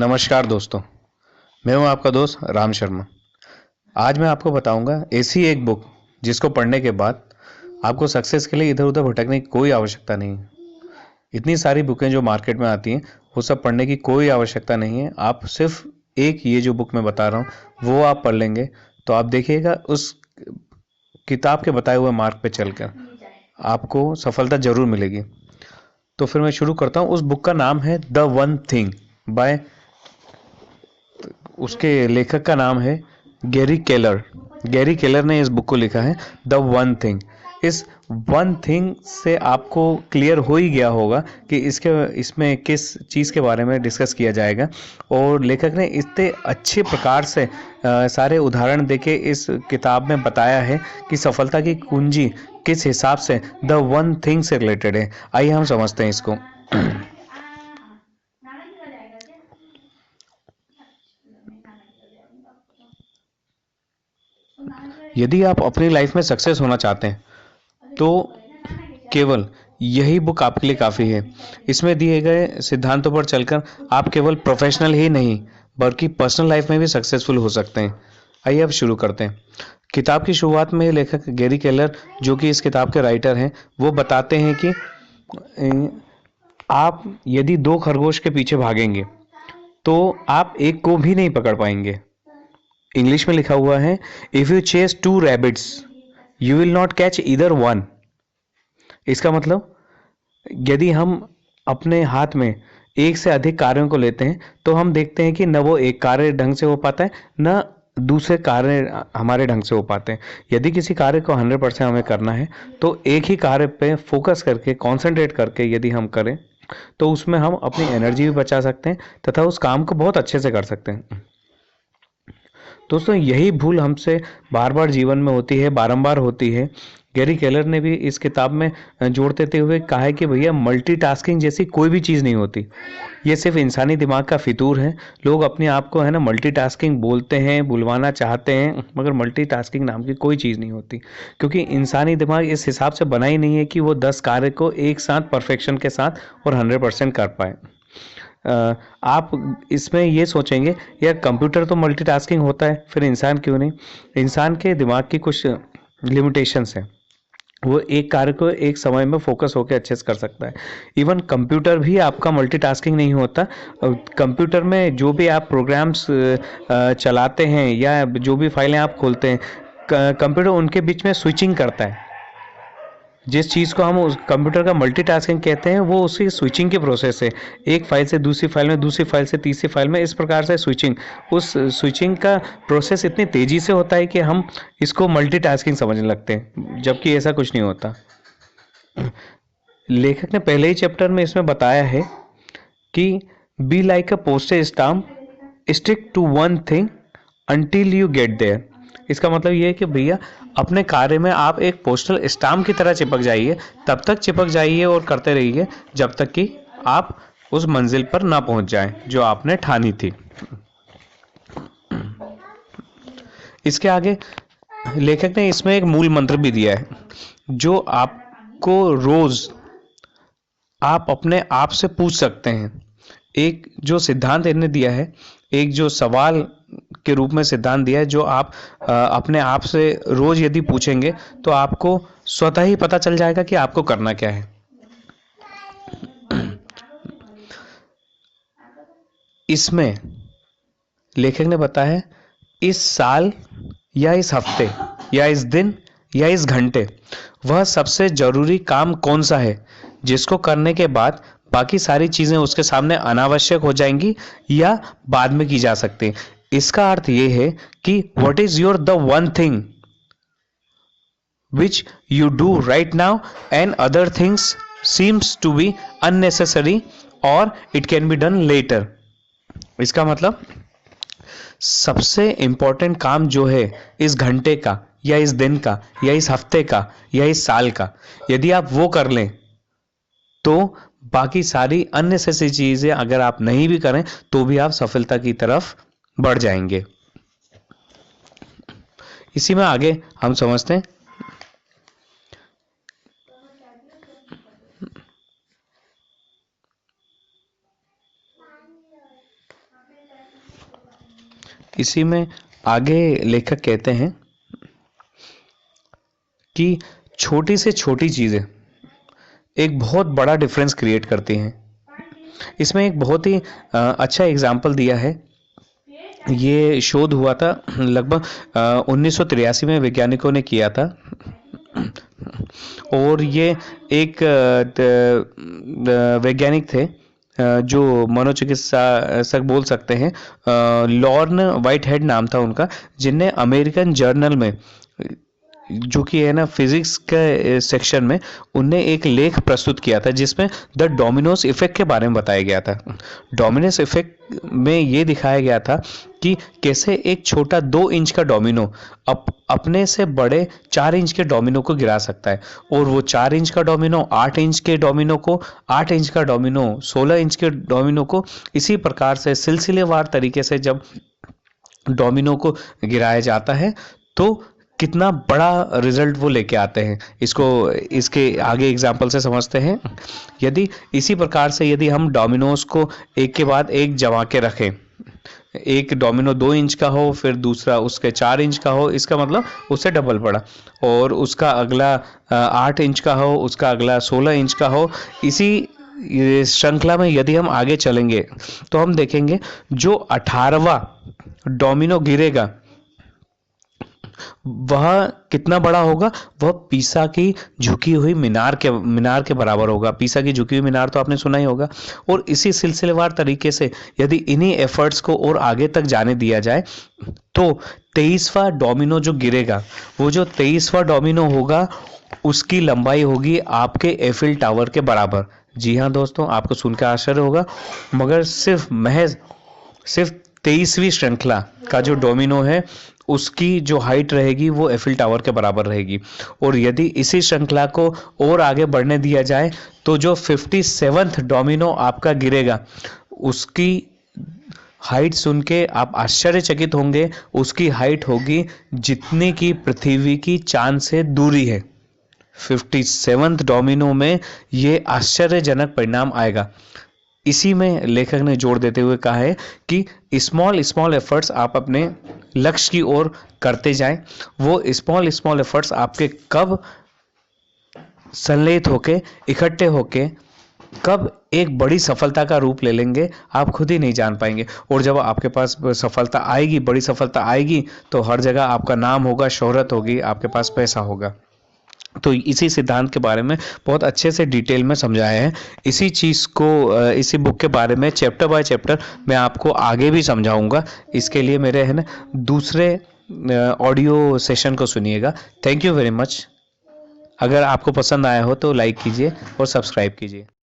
नमस्कार दोस्तों। मैं हूं आपका दोस्त राम शर्मा। आज मैं आपको बताऊंगा ऐसी एक बुक जिसको पढ़ने के बाद आपको सक्सेस के लिए इधर उधर भटकने की कोई आवश्यकता नहीं है। इतनी सारी बुकें जो मार्केट में आती हैं वो सब पढ़ने की कोई आवश्यकता नहीं है। आप सिर्फ एक ये जो बुक मैं बता रहा हूँ वो आप पढ़ लेंगे तो आप देखिएगा उस किताब के बताए हुए मार्ग पे चलकर आपको सफलता जरूर मिलेगी। तो फिर मैं शुरू करता हूँ। उस बुक का नाम है द वन थिंग बाय, उसके लेखक का नाम है गैरी केलर। गैरी केलर ने इस बुक को लिखा है द वन थिंग। इस वन थिंग से आपको क्लियर हो ही गया होगा कि इसमें किस चीज़ के बारे में डिस्कस किया जाएगा। और लेखक ने इतने अच्छे प्रकार से सारे उदाहरण देके इस किताब में बताया है कि सफलता की कुंजी किस हिसाब से द वन थिंग से रिलेटेड है। आइए हम समझते हैं इसको। यदि आप अपनी लाइफ में सक्सेस होना चाहते हैं तो केवल यही बुक आपके लिए काफ़ी है। इसमें दिए गए सिद्धांतों पर चलकर आप केवल प्रोफेशनल ही नहीं बल्कि पर्सनल लाइफ में भी सक्सेसफुल हो सकते हैं। आइए अब शुरू करते हैं। किताब की शुरुआत में लेखक गैरी केलर, जो कि इस किताब के राइटर हैं, वो बताते हैं कि आप यदि दो खरगोश के पीछे भागेंगे तो आप एक को भी नहीं पकड़ पाएंगे। इंग्लिश में लिखा हुआ है, if you chase two rabbits you will not catch either one. इसका मतलब यदि हम अपने हाथ में एक से अधिक कार्यों को लेते हैं तो हम देखते हैं कि न वो एक कार्य ढंग से हो पाता है न दूसरे कार्य हमारे ढंग से हो पाते हैं। यदि किसी कार्य को 100% हमें करना है तो एक ही कार्य पे फोकस करके कंसंट्रेट करके यदि हम करें तो उसमें हम अपनी एनर्जी भी बचा सकते हैं तथा उस काम को बहुत अच्छे से कर सकते हैं। दोस्तों, यही भूल हमसे बार बार जीवन में होती है, बारंबार होती है। गैरी केलर ने भी इस किताब में जोड़ देते हुए कहा है कि भैया मल्टीटास्किंग जैसी कोई भी चीज़ नहीं होती। ये सिर्फ इंसानी दिमाग का फितूर है। लोग अपने आप को है ना मल्टीटास्किंग बोलते हैं, बुलवाना चाहते हैं, मगर मल्टीटास्किंग नाम की कोई चीज़ नहीं होती। क्योंकि इंसानी दिमाग इस हिसाब से बना ही नहीं है कि वो 10 कार्य को एक साथ परफेक्शन के साथ और 100% कर पाए। आप इसमें ये सोचेंगे यार कंप्यूटर तो मल्टीटास्किंग होता है, फिर इंसान क्यों नहीं? इंसान के दिमाग की कुछ लिमिटेशंस हैं। वो एक कार्य को एक समय में फोकस होकर अच्छे से कर सकता है। इवन कंप्यूटर भी आपका मल्टीटास्किंग नहीं होता। कंप्यूटर में जो भी आप प्रोग्राम्स चलाते हैं या जो भी फाइलें आप खोलते हैं, कंप्यूटर उनके बीच में स्विचिंग करता है। जिस चीज़ को हम उस कंप्यूटर का मल्टीटास्किंग कहते हैं वो उसी स्विचिंग की प्रोसेस है। एक फाइल से दूसरी फाइल में, दूसरी फाइल से तीसरी फाइल में, इस प्रकार से स्विचिंग, उस स्विचिंग का प्रोसेस इतनी तेज़ी से होता है कि हम इसको मल्टीटास्किंग समझने लगते हैं, जबकि ऐसा कुछ नहीं होता। लेखक ने पहले ही चैप्टर में इसमें बताया है कि be like a postage stamp, stick to one thing until you get there. इसका मतलब ये है कि भैया अपने कार्य में आप एक पोस्टल स्टाम्प की तरह चिपक जाइए, तब तक चिपक जाइए और करते रहिए जब तक कि आप उस मंजिल पर ना पहुंच जाएं जो आपने ठानी थी। इसके आगे लेखक ने इसमें एक मूल मंत्र भी दिया है जो आपको रोज आप अपने आप से पूछ सकते हैं। एक जो सिद्धांत इन्हें दिया है, एक जो सवाल के रूप में सिद्धांत दिया है, जो आप अपने आप से रोज यदि पूछेंगे तो आपको स्वतः ही पता चल जाएगा कि आपको करना क्या है। इसमें लेखक ने बताया है इस साल या इस हफ्ते या इस दिन या इस घंटे वह सबसे जरूरी काम कौन सा है जिसको करने के बाद बाकी सारी चीजें उसके सामने अनावश्यक हो जाएंगी या बाद में की जा सकती हैं। इसका अर्थ यह है कि what is your the one thing which you do right now and other things seems to be unnecessary or it can be done later। इसका मतलब सबसे इंपॉर्टेंट काम जो है इस घंटे का या इस दिन का या इस हफ्ते का या इस साल का, यदि आप वो कर लें तो बाकी सारी अननेसेसरी चीजें अगर आप नहीं भी करें तो भी आप सफलता की तरफ बढ़ जाएंगे। इसी में आगे हम समझते हैं। इसी में आगे लेखक कहते हैं कि छोटी से छोटी चीज़ें एक बहुत बड़ा डिफरेंस क्रिएट करती हैं। इसमें एक बहुत ही अच्छा एग्जाम्पल दिया है। ये शोध हुआ था लगभग 1983 में वैज्ञानिकों ने किया था। और ये एक वैज्ञानिक थे जो मनोचिकित्सक बोल सकते हैं, लॉर्न वाइटहेड नाम था उनका, जिनने अमेरिकन जर्नल में, जो कि है ना फिजिक्स के सेक्शन में, उनने एक लेख प्रस्तुत किया था जिसमें द डोमिनोज इफेक्ट के बारे में बताया गया था। डोमिनोज इफेक्ट में ये दिखाया गया था कि कैसे एक छोटा 2 इंच का डोमिनो अपने से बड़े 4 इंच के डोमिनो को गिरा सकता है, और वो 4 इंच का डोमिनो 8 इंच के डोमिनो को, 8 इंच का डोमिनो 16 इंच के डोमिनो को, इसी प्रकार से सिलसिलेवार तरीके से जब डोमिनो को गिराया जाता है तो कितना बड़ा रिजल्ट वो लेके आते हैं। इसको इसके आगे एग्जाम्पल से समझते हैं। यदि इसी प्रकार से यदि हम डोमिनोज को एक के बाद एक जमा के रखें, एक डोमिनो 2 इंच का हो, फिर दूसरा उसके 4 इंच का हो, इसका मतलब उससे डबल पड़ा, और उसका अगला 8 इंच का हो, उसका अगला 16 इंच का हो, इसी श्रृंखला में यदि हम आगे चलेंगे तो हम देखेंगे जो 18वां डोमिनो गिरेगा वह कितना बड़ा होगा, वह पीसा की झुकी हुई मीनार के बराबर होगा। पीसा की झुकी हुई मीनार तो आपने सुना ही होगा। और इसी सिलसिलेवार तरीके से यदि इन्हीं एफर्ट्स को और आगे तक जाने दिया जाए तो 23वां डोमिनो जो गिरेगा, वो जो 23वां डोमिनो होगा उसकी लंबाई होगी आपके एफिल टावर के बराबर। जी हाँ दोस्तों, आपको सुनकर आश्चर्य होगा, मगर सिर्फ 23वीं श्रृंखला का जो डोमिनो है उसकी जो हाइट रहेगी वो एफिल टावर के बराबर रहेगी। और यदि इसी श्रृंखला को और आगे बढ़ने दिया जाए तो जो 57th डोमिनो आपका गिरेगा उसकी हाइट सुन के आप आश्चर्यचकित होंगे। उसकी हाइट होगी जितनी की पृथ्वी की चांद से दूरी है। 57th डोमिनो में ये आश्चर्यजनक परिणाम आएगा। इसी में लेखक ने जोर देते हुए कहा है कि स्मॉल एफर्ट्स आप अपने लक्ष्य की ओर करते जाएं। वो स्मॉल एफर्ट्स आपके कब संलेख होके, इकट्ठे होके, कब एक बड़ी सफलता का रूप ले लेंगे आप खुद ही नहीं जान पाएंगे। और जब आपके पास सफलता आएगी, बड़ी सफलता आएगी, तो हर जगह आपका नाम होगा, शोहरत होगी, आपके पास पैसा होगा। तो इसी सिद्धांत के बारे में बहुत अच्छे से डिटेल में समझाया है। इसी चीज़ को, इसी बुक के बारे में चैप्टर बाय चैप्टर मैं आपको आगे भी समझाऊंगा। इसके लिए मेरे है ना दूसरे ऑडियो सेशन को सुनिएगा। Thank you very much. अगर आपको पसंद आया हो तो लाइक कीजिए और सब्सक्राइब कीजिए।